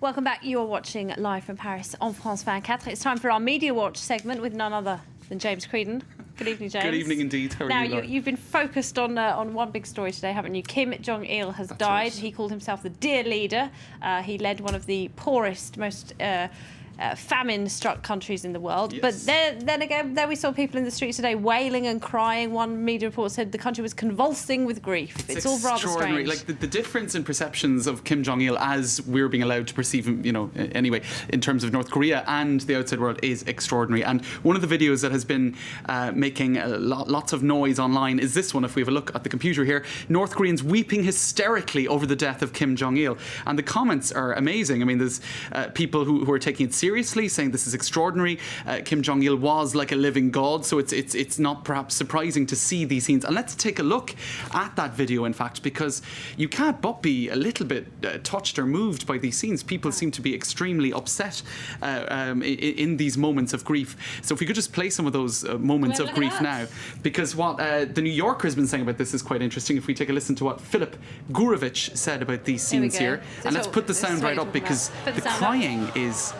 Welcome back. You are watching live from Paris on France 24. It's time for our Media Watch segment with none other than James Creedon. Good evening, James. Good evening indeed. How are now, you? You've been focused on one big story today, haven't you? Kim Jong-il has died. Right. He called himself the Dear Leader. He led one of the poorest, most famine-struck countries in the world. Yes. But then again, there we saw people in the streets today wailing and crying. One media report said the country was convulsing with grief. It's all rather strange. Like the difference in perceptions of Kim Jong-il as we're being allowed to perceive him, anyway, in terms of North Korea and the outside world is extraordinary. And one of the videos that has been making lots of noise online is this one. If we have a look at the computer here, North Koreans weeping hysterically over the death of Kim Jong-il. And the comments are amazing. I mean, there's people who are taking it seriously, saying this is extraordinary. Kim Jong-il was like a living god, so it's not perhaps surprising to see these scenes. And let's take a look at that video, in fact, because you can't but be a little bit touched or moved by these scenes. People seem to be extremely upset in these moments of grief. So if we could just play some of those moments of grief now, because what the New Yorker has been saying about this is quite interesting. If we take a listen to what Filip Gurevich said about these scenes here, so and let's put the sound right up, because the crying is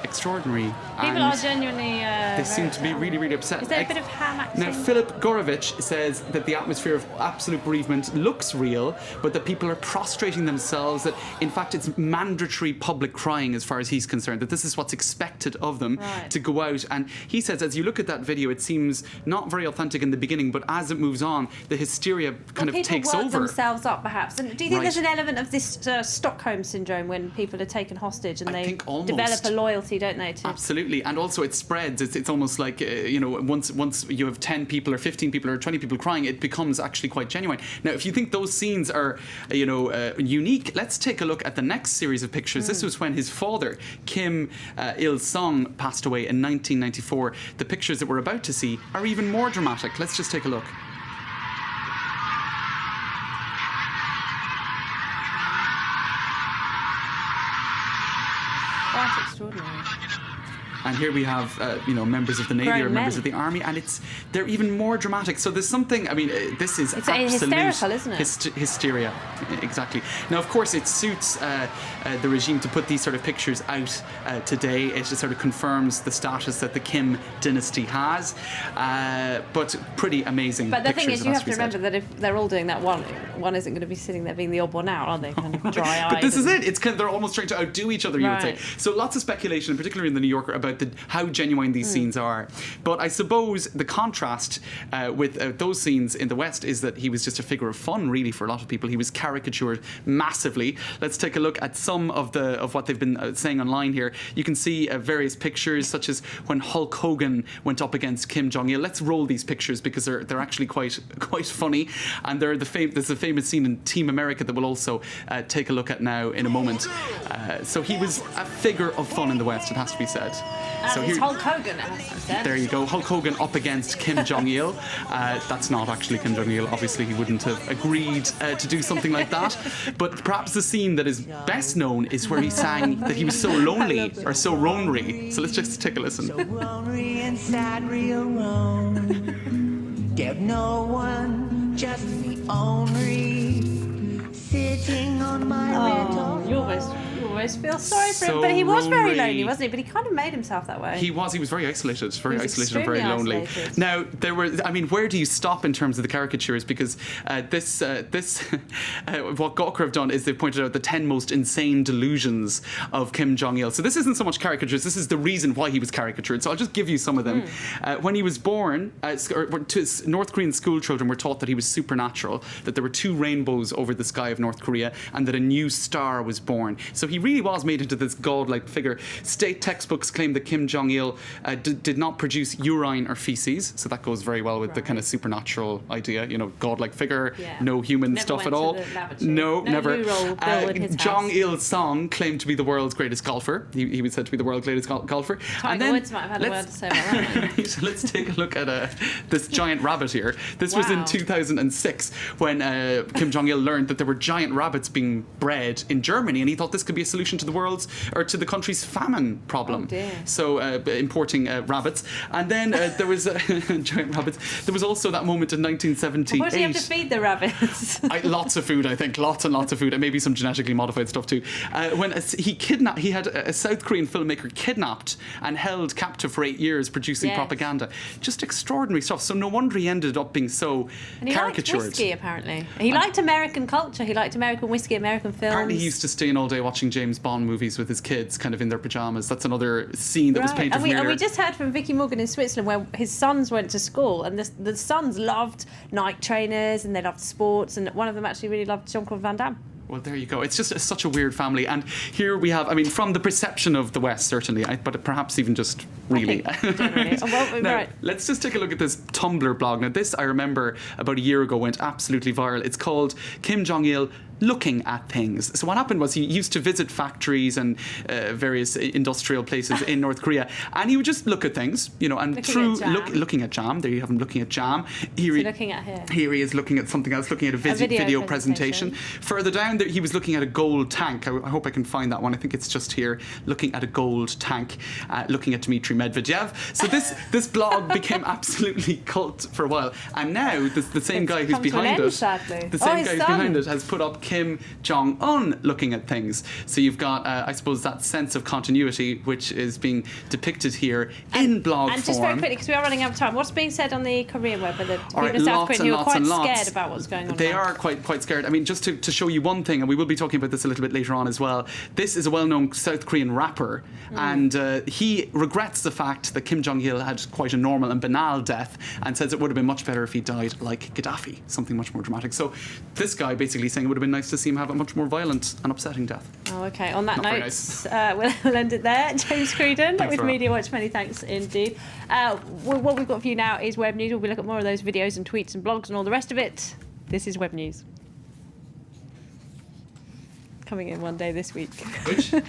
extraordinary. People are genuinely they seem to be really, really upset. Is there a bit of ham acting? Now, Filip Gurevich says that the atmosphere of absolute bereavement looks real, but that people are prostrating themselves, that in fact it's mandatory public crying as far as he's concerned, that this is what's expected of them to go out. And he says, as you look at that video, it seems not very authentic in the beginning, but as it moves on, the hysteria kind of takes over. People work themselves up, perhaps. And do you think there's an element of this Stockholm syndrome when people are taken hostage and they develop a loyalty, don't they? Absolutely. And also it spreads. It's almost like, once you have 10 people or 15 people or 20 people crying, it becomes actually quite genuine. Now, if you think those scenes are, unique, let's take a look at the next series of pictures. This was when his father, Kim Il-sung, passed away in 1994. The pictures that we're about to see are even more dramatic. Let's just take a look. That's extraordinary. And here we have, members of the Navy or members of the Army, and they're even more dramatic. So there's something, this is absolute hysterical, isn't it? Hysteria, exactly. Now, of course, it suits the regime to put these sort of pictures out today. It just sort of confirms the status that the Kim dynasty has, but pretty amazing. But the pictures, thing is, you have to remember that if they're all doing that, one isn't going to be sitting there being the odd one out, are they? Kind of dry-eyed. But this is it. It's they're almost trying to outdo each other, you would say. So lots of speculation, particularly in the New Yorker, about how genuine these scenes are. But I suppose the contrast with those scenes in the West is that he was just a figure of fun, really, for a lot of people. He was caricatured massively. Let's take a look at some of what they've been saying online here. You can see various pictures, such as when Hulk Hogan went up against Kim Jong-il. Let's roll these pictures because they're actually quite funny. And there's a famous scene in Team America that we'll also take a look at now in a moment. So he was a figure of fun in the West, it has to be said. So it's Hulk Hogan, it has to be said. There you go. Hulk Hogan up against Kim Jong-il. That's not actually Kim Jong-il. Obviously, he wouldn't have agreed to do something like that. But perhaps the scene that is best known is where he sang that he was so lonely or so lonely. So let's just take a listen. So lonely and sad, real alone. There's no one, just me only, sitting on my little. You almost feel sorry for him, but he was very lonely, wasn't he? But he kind of made himself that way. He was very isolated, and very lonely. Isolated. Now, where do you stop in terms of the caricatures? Because what Gawker have done is they've pointed out the 10 most insane delusions of Kim Jong-il. So this isn't so much caricatures, this is the reason why he was caricatured. So I'll just give you some of them. When he was born, North Korean school children were taught that he was supernatural, that there were 2 rainbows over the sky of North Korea, and that a new star was born. So he really was made into this godlike figure. State textbooks claim that Kim Jong-il did not produce urine or feces, so that goes very well with the kind of supernatural idea, godlike figure, no human stuff at all. No, never. Jong Il-sung claimed to be the world's greatest golfer. He was said to be the world's greatest golfer. Tiger Woods might have had a word to say about that. So let's take a look at this giant rabbit here. This was in 2006 when Kim Jong-il learned that there were giant rabbits being bred in Germany, and he thought this could be a solution to the country's famine problem. Oh, dear. So importing rabbits, and then there was giant rabbits. There was also that moment in 1978. What do you have to feed the rabbits? Lots of food, I think. Lots and lots of food, and maybe some genetically modified stuff too. When he had a South Korean filmmaker kidnapped and held captive for 8 years, producing Yes. propaganda. Just extraordinary stuff. So no wonder he ended up being so And he caricatured. liked whiskey, apparently. He liked American culture. He liked American whiskey, American films. Apparently, he used to stay in all day watching James Bond movies with his kids, kind of in their pajamas. That's another scene that was painted and from we earlier. just heard from Vicky Morgan in Switzerland where his sons went to school, and the sons loved Nike trainers and they loved sports, and one of them actually really loved Jean-Claude Van Damme. Well, there you go. It's just such a weird family. And here we have, I mean, from the perception of the West, certainly, but perhaps even just really. I think generally. Oh, well, Now, right. let's just take a look at this Tumblr blog. Now, this, I remember, about a year ago went absolutely viral. It's called Kim Jong-il Looking at Things. So what happened was he used to visit factories and various industrial places in North Korea, and he would just look at things, and looking at jam. There you have him looking at jam. Here looking at here? Here he is looking at something else, looking at a video presentation. Further down there, he was looking at a gold tank. I hope I can find that one. I think it's just here, looking at a gold tank, looking at Dmitry Medvedev. So this blog became absolutely cult for a while, and now the same guy who's behind it, sadly. the same guy who's behind it has put up Kim Jong-un looking at things. So you've got, I suppose, that sense of continuity which is being depicted here in blog form. And just very quickly, because we are running out of time, what's being said on the Korean web? Are the people All right, in South lots Korea who and are lots quite and lots. scared about what's going on They now? are quite scared. I mean, just to show you one thing, and we will be talking about this a little bit later on as well. This is a well-known South Korean rapper, and he regrets the fact that Kim Jong-il had quite a normal and banal death, and says it would have been much better if he died like Gaddafi, something much more dramatic. So this guy basically saying it would have been nice to see him have a much more violent and upsetting death. Oh, okay. On that Not very note, nice. we'll end it there. James Creedon Thanks with for that. Media Watch. Many thanks indeed. What we've got for you now is Web News. We'll look at more of those videos and tweets and blogs and all the rest of it. This is Web News. Coming in one day this week. Which? Coming